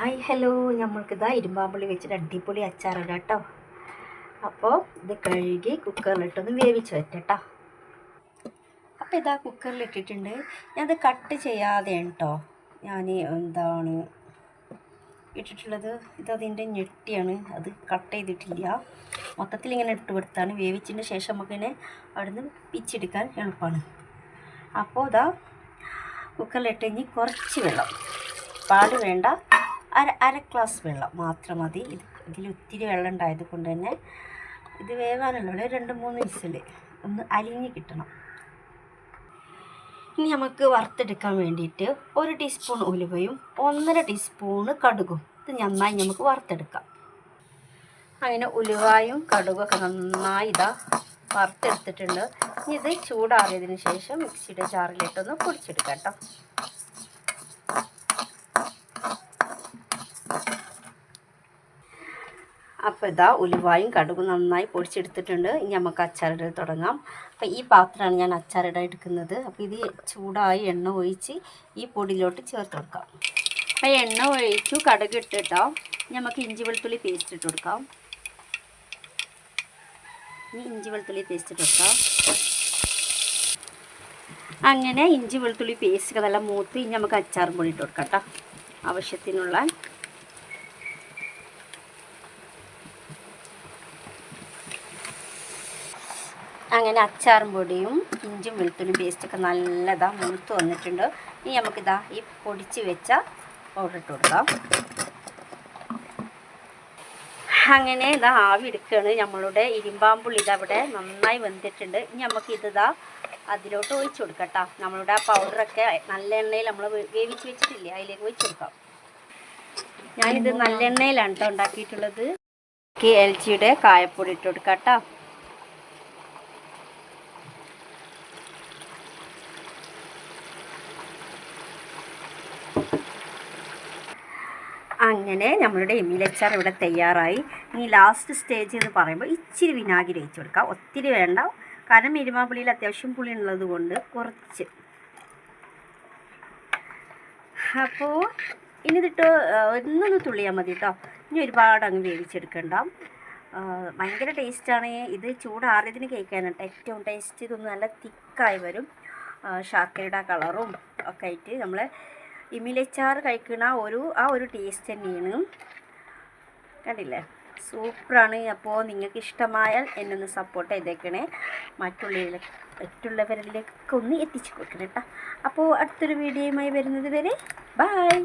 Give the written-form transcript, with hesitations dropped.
Hi hello, നമ്മൾക്കിതാ ഇരുമ്പാമ്പുള്ളി വെച്ചിട്ട് അടിപൊളി അച്ചാറിടാം കേട്ടോ. അപ്പോൾ ഇത് കഴുകി കുക്കറിലിട്ടൊന്ന് വേവിച്ച് വെക്കട്ടോ. അപ്പോൾ ഇതാ കുക്കറിലിട്ടിട്ടുണ്ട്. ഞാനത് കട്ട് ചെയ്യാതെ കേട്ടോ ഞാൻ ഇട്ടിട്ടുള്ളത്. ഇതതിൻ്റെ ഞെട്ടിയാണ്, അത് കട്ട് ചെയ്തിട്ടില്ല. മൊത്തത്തിൽ ഇങ്ങനെ ഇട്ട് കൊടുത്താണ്. വേവിച്ചതിന് ശേഷം നമുക്കിങ്ങനെ അവിടുന്ന് പിച്ചെടുക്കാൻ എളുപ്പമാണ്. അപ്പോൾ ഇതാ കുക്കറിലിട്ട് ഇനി കുറച്ച് വെള്ളം, പാല് വേണ്ട, അര ഗ്ലാസ് വെള്ളം മാത്രം മതി. ഇതിൽ ഒത്തിരി വെള്ളം ഉണ്ടായത് കൊണ്ട് തന്നെ ഇത് വേവാനുള്ള 2-3 വിസിൽ ഒന്ന് അലിഞ്ഞ് കിട്ടണം. ഇനി നമുക്ക് വറുത്തെടുക്കാൻ വേണ്ടിയിട്ട് 1 ടീസ്പൂൺ ഉലുവയും 1.5 ടീസ്പൂണ് കടുകും ഇത് നന്നായി നമുക്ക് വറുത്തെടുക്കാം. അങ്ങനെ ഉലുവായും കടുകൊക്കെ നന്നായി വറുത്തെടുത്തിട്ടുണ്ട്. ഇനി ഇത് ചൂടാറിയതിന് ശേഷം മിക്സിയുടെ ജാറിലിട്ടൊന്ന് പൊടിച്ചെടുക്കാം കേട്ടോ. അപ്പോൾ ഇതാ ഉലുവായും കടുകും നന്നായി പൊടിച്ചെടുത്തിട്ടുണ്ട്. ഇനി നമുക്ക് അച്ചാറിടൽ തുടങ്ങാം. അപ്പോൾ ഈ പാത്രമാണ് ഞാൻ അച്ചാറിടാൻ എടുക്കുന്നത്. അപ്പോൾ ഇത് ചൂടായി എണ്ണ ഒഴിച്ച് ഈ പൊടിയിലോട്ട് ചേർത്ത് കൊടുക്കാം. അപ്പോൾ എണ്ണ ഒഴിച്ചു, കടുക് ഇട്ടിട്ടോ. നമുക്ക് ഇഞ്ചി വെളുത്തുള്ളി പേസ്റ്റ് ഇട്ട് കൊടുക്കാം. ഇനി ഇഞ്ചി വെളുത്തുള്ളി പേസ്റ്റ് ഇട്ട് കൊടുക്കാം. അങ്ങനെ ഇഞ്ചി വെളുത്തുള്ളി പേസ്റ്റ് നല്ല മൂത്ത് ഇനി നമുക്ക് അച്ചാറും പൊടി ഇട്ട് കൊടുക്കാം കേട്ടോ. ആവശ്യത്തിനുള്ള അങ്ങനെ അച്ചാറും പൊടിയും ഇഞ്ചും വെളുത്തുള്ളിയും പേസ്റ്റൊക്കെ നല്ലതാണ് മൂത്ത് വന്നിട്ടുണ്ട്. ഇനി നമുക്കിതാ ഈ പൊടിച്ച് വെച്ച പൗഡർ ഇട്ട് കൊടുക്കാം. അങ്ങനെ ഇതാ ആവി എടുക്കുകയാണ്. നമ്മളുടെ ഇരുമ്പാമ്പുള്ളി ഇതവിടെ നന്നായി വെന്തിട്ടുണ്ട്. ഇനി നമുക്കിതാ അതിലോട്ട് ഒഴിച്ചു കൊടുക്കാം കേട്ടോ. നമ്മളുടെ ആ പൗഡറൊക്കെ നല്ല എണ്ണയിൽ നമ്മൾ വേവിച്ച് വെച്ചിട്ടില്ലേ, അതിലേക്ക് ഒഴിച്ചു കൊടുക്കാം. ഞാനിത് നല്ല എണ്ണയിലാണ് കേട്ടോ ഉണ്ടാക്കിയിട്ടുള്ളത്. LGയുടെ കായപ്പൊടി ഇട്ട് കൊടുക്കാം കേട്ടോ. അങ്ങനെ നമ്മളുടെ എമ്മിലച്ചാർ ഇവിടെ തയ്യാറായി. ഇനി ലാസ്റ്റ് സ്റ്റേജ് എന്ന് പറയുമ്പോൾ ഇച്ചിരി വിനാഗിരി ഒഴിച്ച് കൊടുക്കാം. ഒത്തിരി വേണ്ട, കാരണം ഇരുമ്പാമ്പുള്ളിയിൽ അത്യാവശ്യം പുളി ഉള്ളത് കൊണ്ട് കുറച്ച്. അപ്പോൾ ഇനി ഇതിട്ട് ഒന്നൊന്ന് തുള്ളിയാൽ മതി കേട്ടോ. ഇനി ഒരുപാട് അങ്ങ് വേവിച്ചെടുക്കണ്ട. ഭയങ്കര ടേസ്റ്റാണ് ഇത്. ചൂടാറിയതിന് കേൾക്കാനായിട്ട് ഏറ്റവും ടേസ്റ്റ്. ഇതൊന്ന് നല്ല തിക്കായി വരും. ശർക്കരയുടെ കളറും ഒക്കെ ആയിട്ട് നമ്മൾ ഇമിലച്ചാർ കഴിക്കുന്ന ആ ഒരു ടേസ്റ്റ് തന്നെയാണ്. കണ്ടില്ലേ, സൂപ്പറാണ്. അപ്പോൾ നിങ്ങൾക്ക് ഇഷ്ടമായാൽ എന്നെ ഒന്ന് സപ്പോർട്ട് ചെയ്തേക്കണേ. മറ്റുള്ളവരിലേക്കൊക്കെ ഒന്ന് എത്തിച്ചു കൊടുക്കണം കേട്ടോ. അപ്പോൾ അടുത്തൊരു വീഡിയോയുമായി വരുന്നത് വരെ ബൈ.